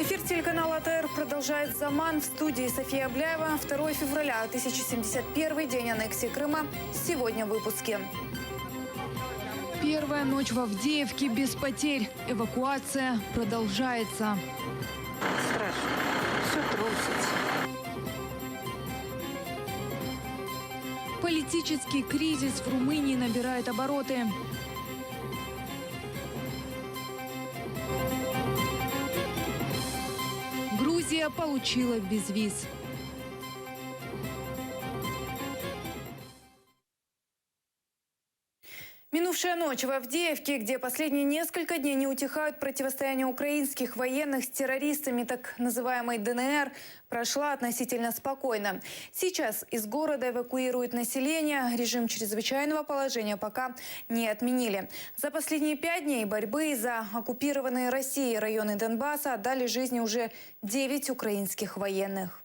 Эфир телеканала АТР продолжает «Заман». В студии София Абляева. 2 февраля, 1071 день аннексии Крыма. Сегодня в выпуске. Первая ночь в Авдеевке без потерь. Эвакуация продолжается. Страшно. Все трусится. Политический кризис в Румынии набирает обороты. Грузия получила безвиз. Минувшая ночь в Авдеевке, где последние несколько дней не утихают противостояния украинских военных с террористами так называемой ДНР, прошла относительно спокойно. Сейчас из города эвакуируют население. Режим чрезвычайного положения пока не отменили. За последние 5 дней борьбы за оккупированные Россией районы Донбасса отдали жизни уже 9 украинских военных.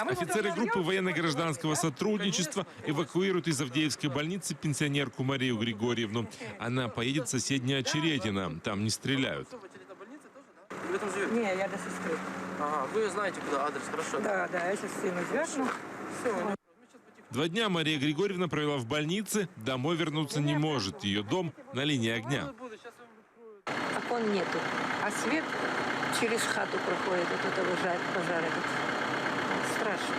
Офицеры группы военно-гражданского сотрудничества эвакуируют из Авдеевской больницы пенсионерку Марию Григорьевну. Она поедет в соседнее Очеретино. Там не стреляют. Вы там живете? Не, я до сестры. Ага, вы знаете, куда адрес, хорошо? Да, я сейчас сыну звякну. Все. 2 дня Мария Григорьевна провела в больнице. Домой вернуться не может. Ее дом на линии огня. Окон нету, а свет через хату проходит. Вот это пожар этот. Страшно.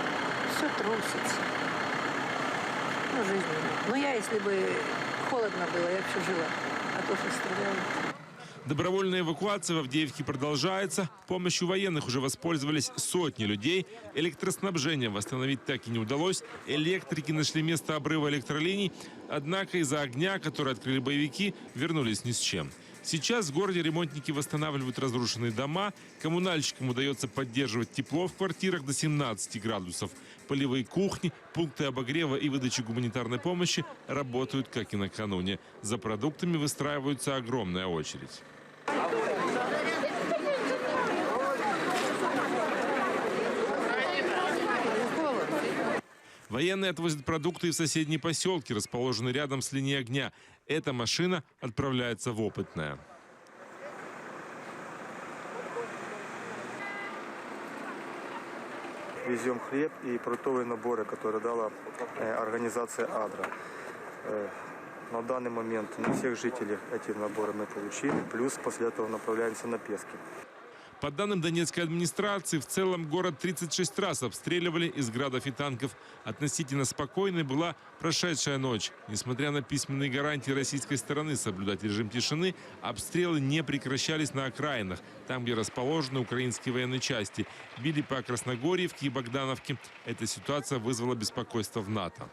Все трусится. Ну, жизни нет. Но я, если бы холодно было, я бы все жила. А то, что стреляют. Добровольная эвакуация в Авдеевке продолжается. Помощью военных уже воспользовались сотни людей. Электроснабжение восстановить так и не удалось. Электрики нашли место обрыва электролиний. Однако из-за огня, который открыли боевики, вернулись ни с чем. Сейчас в городе ремонтники восстанавливают разрушенные дома. Коммунальщикам удается поддерживать тепло в квартирах до 17 градусов. Полевые кухни, пункты обогрева и выдачи гуманитарной помощи работают, как и накануне. За продуктами выстраивается огромная очередь. Военные отвозят продукты и в соседние поселки, расположенные рядом с линией огня. Эта машина отправляется в Опытное. Везем хлеб и продуктовые наборы, которые дала организация «Адра». На данный момент на всех жителей эти наборы мы получили, плюс после этого направляемся на Пески. По данным Донецкой администрации, в целом город 36 раз обстреливали из градов и танков. Относительно спокойной была прошедшая ночь. Несмотря на письменные гарантии российской стороны соблюдать режим тишины, обстрелы не прекращались на окраинах, там, где расположены украинские военные части. Били по Красногорьевке и Богдановке. Эта ситуация вызвала беспокойство в НАТО.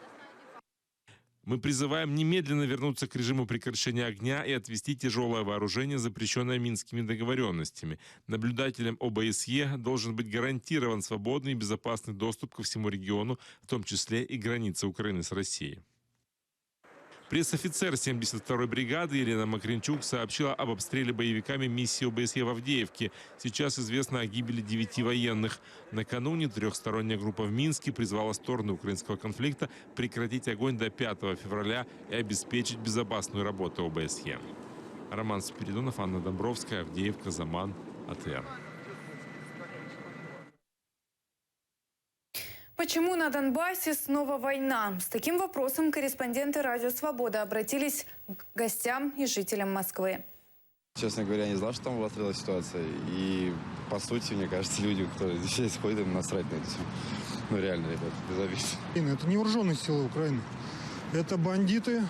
Мы призываем немедленно вернуться к режиму прекращения огня и отвести тяжелое вооружение, запрещенное Минскими договоренностями. Наблюдателям ОБСЕ должен быть гарантирован свободный и безопасный доступ ко всему региону, в том числе и границе Украины с Россией. Пресс-офицер 72-й бригады Елена Макринчук сообщила об обстреле боевиками миссии ОБСЕ в Авдеевке. Сейчас известно о гибели 9 военных. Накануне трехсторонняя группа в Минске призвала стороны украинского конфликта прекратить огонь до 5 февраля и обеспечить безопасную работу ОБСЕ. Роман Спиридонов, Анна Домбровская, Авдеевка, Заман, АТР. Почему на Донбассе снова война? С таким вопросом корреспонденты «Радио Свобода» обратились к гостям и жителям Москвы. Честно говоря, не знал, что там обострилась ситуация. И, по сути, мне кажется, люди, которые здесь ходят, им насрать на это все. Ну, реально, ребят, без обид. Это не вооруженные силы Украины. Это бандиты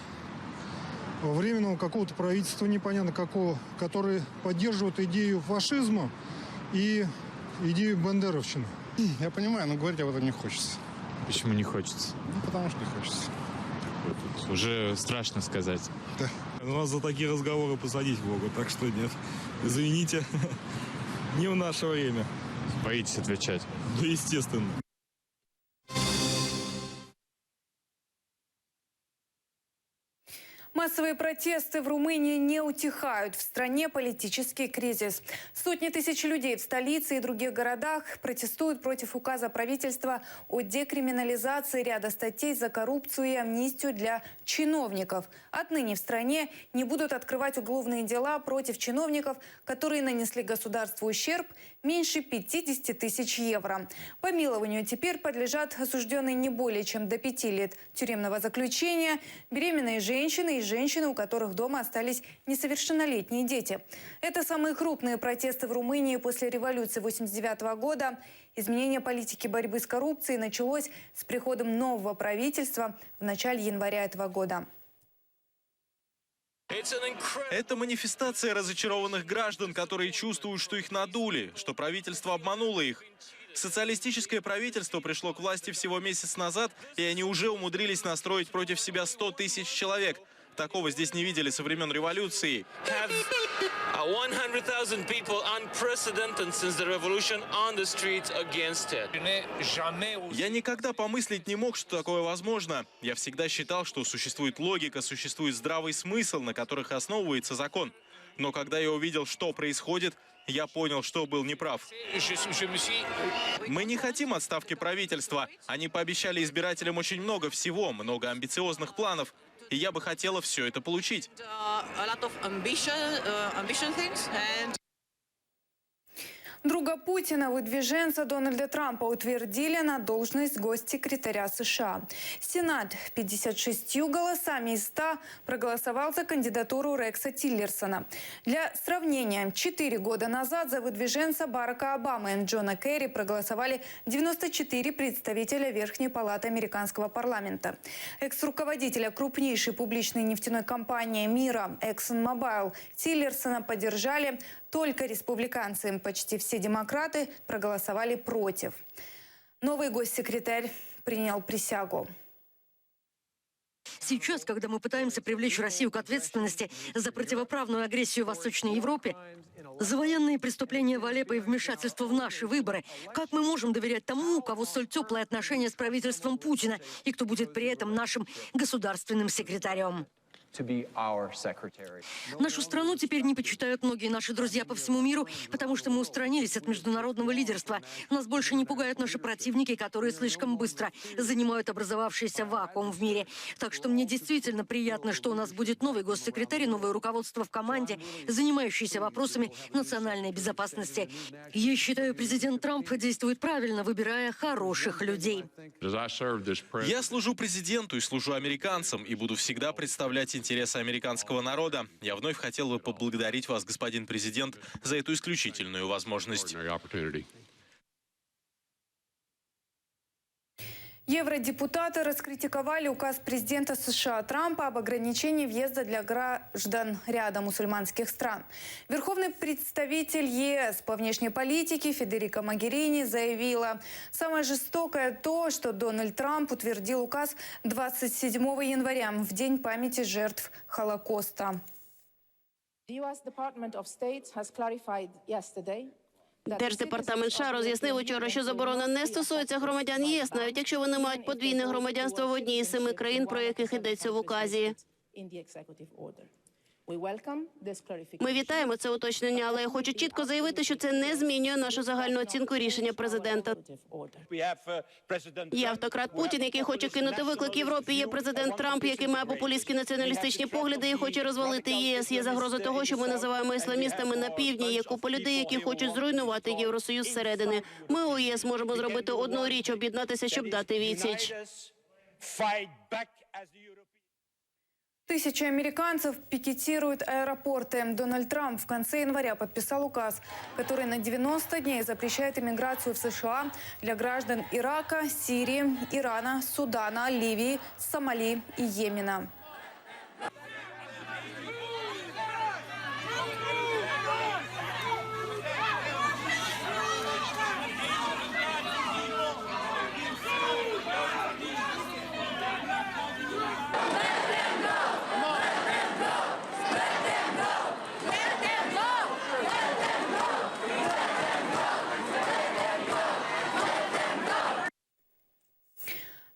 временного какого-то правительства, непонятно какого, которые поддерживают идею фашизма и идею бандеровщины. Я понимаю, но говорить об этом не хочется. Почему не хочется? Ну, потому что не хочется. Тут уже страшно сказать. Да. Нас за такие разговоры посадить могут, так что нет. Извините, не в наше время. Боитесь отвечать? Да, естественно. Массовые протесты в Румынии не утихают. В стране политический кризис. Сотни тысяч людей в столице и других городах протестуют против указа правительства о декриминализации ряда статей за коррупцию и амнистию для чиновников. Отныне в стране не будут открывать уголовные дела против чиновников, которые нанесли государству ущерб меньше 50 тысяч евро. Помилованию теперь подлежат осужденные не более чем до 5 лет тюремного заключения, беременные женщины и женщины, у которых дома остались несовершеннолетние дети. Это самые крупные протесты в Румынии после революции 1989 года. Изменение политики борьбы с коррупцией началось с приходом нового правительства в начале января этого года. Это манифестация разочарованных граждан, которые чувствуют, что их надули, что правительство обмануло их. Социалистическое правительство пришло к власти всего месяц назад, и они уже умудрились настроить против себя 100 тысяч человек. Такого здесь не видели со времен революции. Я никогда помыслить не мог, что такое возможно. Я всегда считал, что существует логика, существует здравый смысл, на которых основывается закон. Но когда я увидел, что происходит, я понял, что был неправ. Мы не хотим отставки правительства. Они пообещали избирателям очень много всего, много амбициозных планов. И я бы хотела все это получить. Друга Путина, выдвиженца Дональда Трампа, утвердили на должность госсекретаря США. Сенат 56 голосами из 100 проголосовал за кандидатуру Рекса Тиллерсона. Для сравнения, 4 года назад за выдвиженца Барака Обамы и Джона Керри проголосовали 94 представителя Верхней палаты американского парламента. Экс-руководителя крупнейшей публичной нефтяной компании мира ExxonMobil Тиллерсона поддержали только республиканцы. Почти все демократы проголосовали против. Новый госсекретарь принял присягу. Сейчас, когда мы пытаемся привлечь Россию к ответственности за противоправную агрессию в Восточной Европе, за военные преступления в Алеппо и вмешательство в наши выборы, как мы можем доверять тому, у кого столь теплые отношения с правительством Путина и кто будет при этом нашим государственным секретарем? Нашу страну теперь не почитают многие наши друзья по всему миру, потому что мы устранились от международного лидерства. Нас больше не пугают наши противники, которые слишком быстро занимают образовавшийся вакуум в мире. Так что мне действительно приятно, что у нас будет новый госсекретарь и новое руководство в команде, занимающееся вопросами национальной безопасности. Я считаю, президент Трамп действует правильно, выбирая хороших людей. Я служу президенту и служу американцам, и буду всегда представлять интересы американского народа. Я вновь хотел бы поблагодарить вас, господин президент, за эту исключительную возможность. Евродепутаты раскритиковали указ президента США Трампа об ограничении въезда для граждан ряда мусульманских стран. Верховный представитель ЕС по внешней политике Федерико Могерини заявила, самое жестокое то, что Дональд Трамп утвердил указ 27 января, в День памяти жертв Холокоста. Держдепартамент США роз'яснив учора, що заборона не стосується громадян ЄС, навіть якщо вони мають подвійне громадянство в одній із 7 країн, про яких йдеться в указі. Ми вітаємо це уточнення, але я хочу чітко заявити, що це не змінює нашу загальну оцінку рішення президента. Є автократ Путін, який хоче кинути виклик Європі. Є президент Трамп, який має популістські націоналістичні погляди і хоче розвалити ЄС. Є загроза того, що ми називаємо ісламістами на півдні. Є купа людей, які хочуть зруйнувати Євросоюз зсередини. Ми у ЄС можемо зробити одну річ – об'єднатися, щоб дати відсіч. Тысячи американцев пикетируют аэропорты. Дональд Трамп в конце января подписал указ, который на 90 дней запрещает иммиграцию в США для граждан Ирака, Сирии, Ирана, Судана, Ливии, Сомали и Йемена.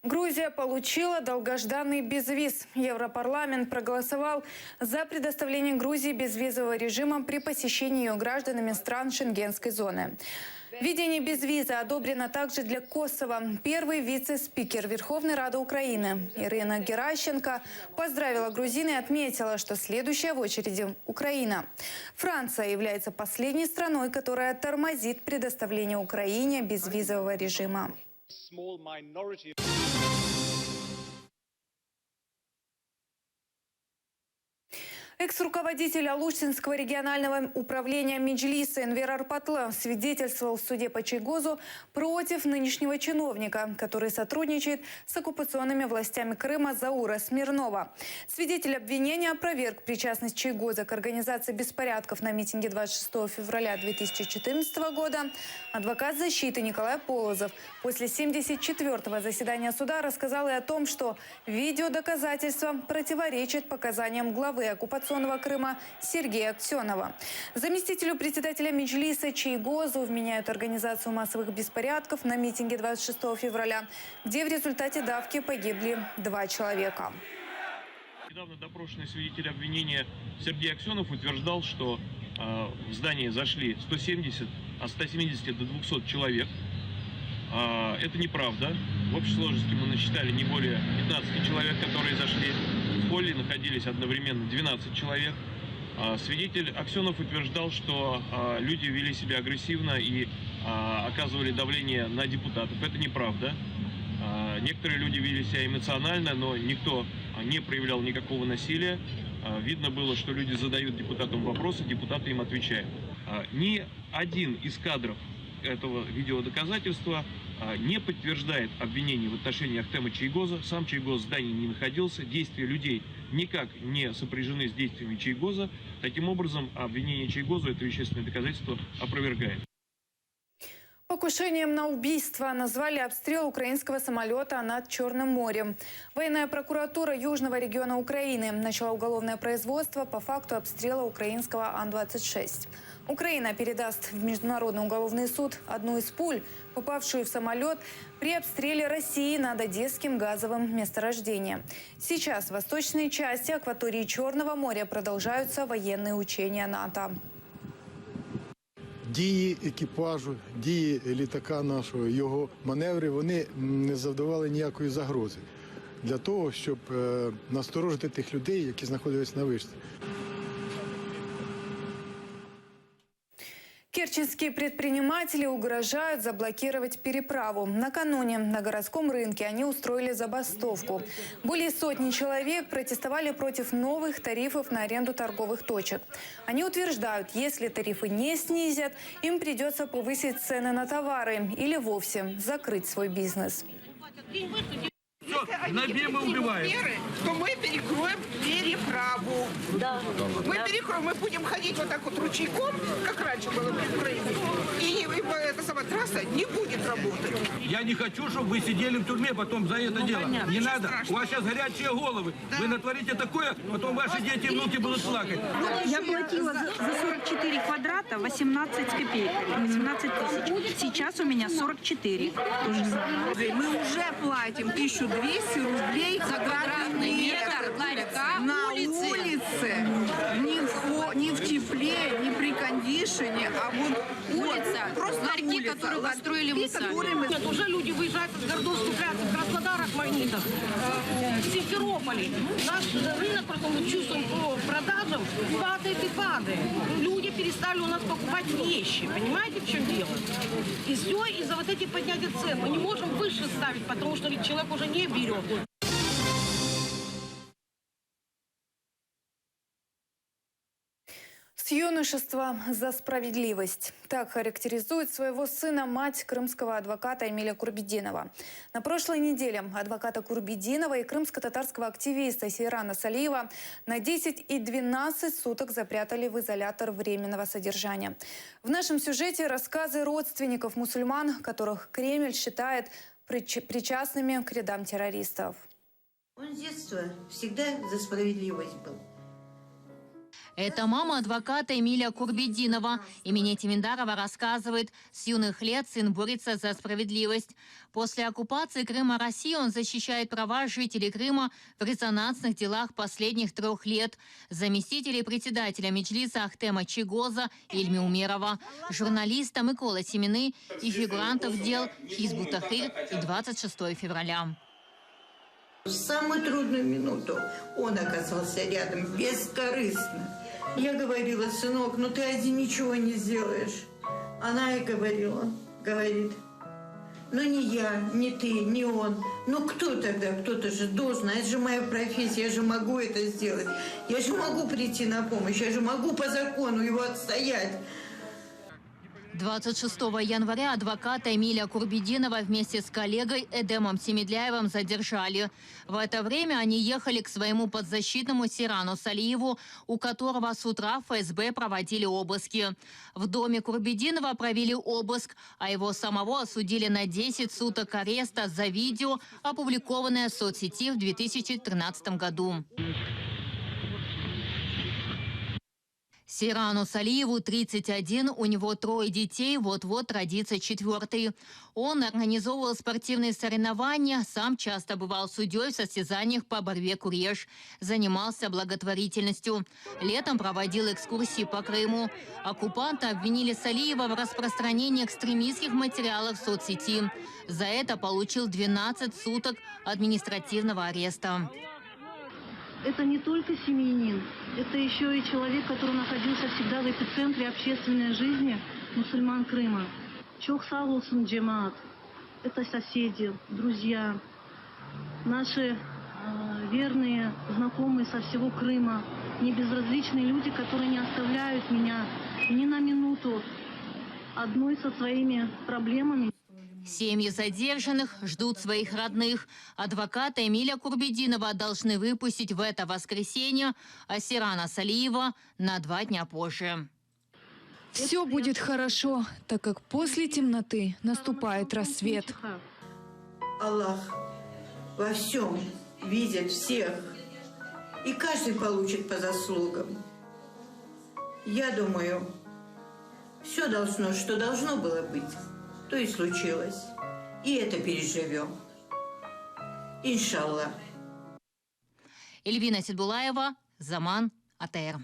Грузия получила получила долгожданный безвиз. Европарламент проголосовал за предоставление Грузии безвизового режима при посещении ее гражданами стран Шенгенской зоны. Введение безвиза одобрено также для Косово. Первый вице-спикер Верховной Рады Украины Ирина Геращенко поздравила грузин и отметила, что следующая в очереди – Украина. Франция является последней страной, которая тормозит предоставление Украине безвизового режима. Экс-руководитель Алушинского регионального управления Меджлиса Энвер Арпатлы свидетельствовал в суде по Чайгозу против нынешнего чиновника, который сотрудничает с оккупационными властями Крыма Заура Смирнова. Свидетель обвинения опроверг причастность Чайгоза к организации беспорядков на митинге 26 февраля 2014 года. Адвокат защиты Николай Полозов после 74-го заседания суда рассказал и о том, что видеодоказательства противоречат показаниям главы оккупационного Крыма Сергея Аксенова. Заместителю председателя Меджлиса Чайгозу вменяют организацию массовых беспорядков на митинге 26 февраля, где в результате давки погибли 2 человека. Недавно допрошенный свидетель обвинения Сергей Аксенов утверждал, что в здание зашли 170, от 170 до 200 человек. Это неправда. В общей сложности мы насчитали не более 15 человек, которые зашли. В холле находились одновременно 12 человек. Свидетель Аксенов утверждал, что люди вели себя агрессивно и оказывали давление на депутатов. Это неправда. Некоторые люди вели себя эмоционально, но никто не проявлял никакого насилия. Видно было, что люди задают депутатам вопросы, депутаты им отвечают. Ни один из кадров этого видеодоказательства не подтверждает обвинение в отношении Ахтема Чайгоза. Сам Чайгоз в здании не находился. Действия людей никак не сопряжены с действиями Чайгоза. Таким образом, обвинение Чайгоза это вещественное доказательство опровергает. Покушением на убийство назвали обстрел украинского самолета над Черным морем. Военная прокуратура Южного региона Украины начала уголовное производство по факту обстрела украинского Ан-26. Украина передаст в Международный уголовный суд одну из пуль, попавшую в самолет при обстреле России над Одесским газовым месторождением. Сейчас в восточной части акватории Черного моря продолжаются военные учения НАТО. Дії екіпажу, дії літака нашого, його маневри, вони не завдавали ніякої загрози для того, щоб насторожити тих людей, які знаходились на вишці. Керченские предприниматели угрожают заблокировать переправу. Накануне на городском рынке они устроили забастовку. Более сотни человек протестовали против новых тарифов на аренду торговых точек. Они утверждают, если тарифы не снизят, им придется повысить цены на товары или вовсе закрыть свой бизнес. Мы убиваем. То мы перекроем переправу. Да. Мы перекроем, мы будем ходить вот так вот ручейком, как раньше было в Украине. И эта сама трасса не будет работать. Я не хочу, чтобы вы сидели в тюрьме потом за это дело. Понятно. Не надо. Страшно. У вас сейчас горячие головы. Да. Вы натворите такое, потом ваши дети и внуки будут плакать. Я платила за 44 квадрата 18 с копейками, 18 тысяч. Сейчас у меня 44. Мы уже платим 1200 рублей за квадратный метр на улице. Не в тепле, не при кондишене, а вот улица. Просто ларьки, которые построили мы сами. Нет, уже люди выезжают из городов, скупляются в Краснодарах, Магнитах, в Симферополе. Наш рынок, просто мы чувствуем по продажам, падает и падает. Люди перестали у нас покупать вещи. Понимаете, в чем дело? И все из-за вот этих поднятия цен. Мы не можем выше ставить, потому что человек уже не берет. С юношества за справедливость. Так характеризует своего сына мать крымского адвоката Эмиля Курбидинова. На прошлой неделе адвоката Курбидинова и крымско-татарского активиста Сейрана Салиева на 10 и 12 суток запрятали в изолятор временного содержания. В нашем сюжете рассказы родственников мусульман, которых Кремль считает причастными к рядам террористов. Он с детства всегда за справедливость был. Это мама адвоката Эмиля Курбединова. Имени Тиминдарова рассказывает, с юных лет сын борется за справедливость. После оккупации Крыма России он защищает права жителей Крыма в резонансных делах последних 3 лет. Заместителей председателя Меджлиса Ахтема Чигоза, Ильми Умерова, журналиста Микола Семины и фигурантов дел Хизбут Тахрир и 26 февраля. В самую трудную минуту он оказался рядом, бескорыстно. Я говорила: сынок, ну ты один ничего не сделаешь. Она и говорит, ну не я, не ты, не он. Ну кто тогда? Кто-то же должен. Это же моя профессия, я же могу это сделать. Я же могу прийти на помощь, я же могу по закону его отстоять. 26 января адвоката Эмиля Курбединова вместе с коллегой Эдемом Семедляевым задержали. В это время они ехали к своему подзащитному Сирану Салиеву, у которого с утра ФСБ проводили обыски. В доме Курбединова провели обыск, а его самого осудили на 10 суток ареста за видео, опубликованное в соцсети в 2013 году. Сирану Салиеву 31, у него 3 детей, вот-вот родится 4-й. Он организовывал спортивные соревнования, сам часто бывал судьей в состязаниях по борьбе куреж, занимался благотворительностью. Летом проводил экскурсии по Крыму. Оккупанты обвинили Салиева в распространении экстремистских материалов в соцсети. За это получил 12 суток административного ареста. Это не только семьянин, это еще и человек, который находился всегда в эпицентре общественной жизни мусульман Крыма. Чох саулсун джемаат. Это соседи, друзья, наши верные знакомые со всего Крыма, небезразличные люди, которые не оставляют меня ни на минуту одной со своими проблемами. Семьи задержанных ждут своих родных. Адвоката Эмиля Курбединова должны выпустить в это воскресенье, а Сирана Салиева на 2 дня позже. Все будет хорошо, так как после темноты наступает рассвет. Аллах во всем видит всех, и каждый получит по заслугам. Я думаю, все должно, что должно было быть, то и случилось. И это переживем. Иншаллах. Эльвина Сидбулаева, Заман, АТР.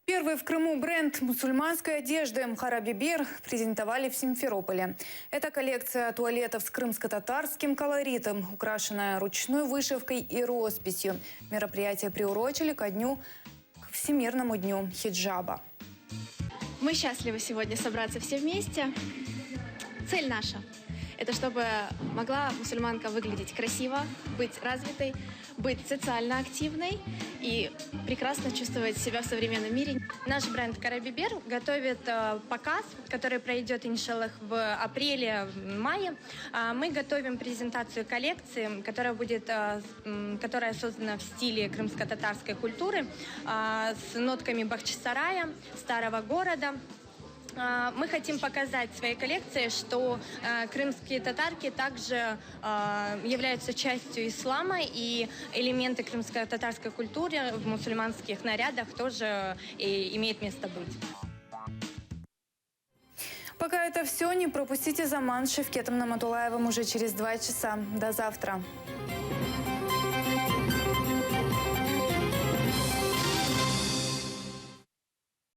Первый в Крыму бренд мусульманской одежды «Мхара Бибер» презентовали в Симферополе. Это коллекция туалетов с крымско-татарским колоритом, украшенная ручной вышивкой и росписью. Мероприятие приурочили к Всемирному дню хиджаба. Мы счастливы сегодня собраться все вместе. Цель наша – это чтобы могла мусульманка выглядеть красиво, быть развитой, быть социально активной и прекрасно чувствовать себя в современном мире. Наш бренд «Мхара Бибер» готовит показ, который пройдет, иншаллах, в апреле-мае. Мы готовим презентацию коллекции, которая создана в стиле крымско-татарской культуры, с нотками Бахчисарая, старого города. Мы хотим показать в своей коллекции, что крымские татарки также являются частью ислама, и элементы крымско-татарской культуры в мусульманских нарядах тоже имеют место быть. Пока это все, не пропустите Заман с Шевкетом Наматулаевым уже через 2 часа. До завтра.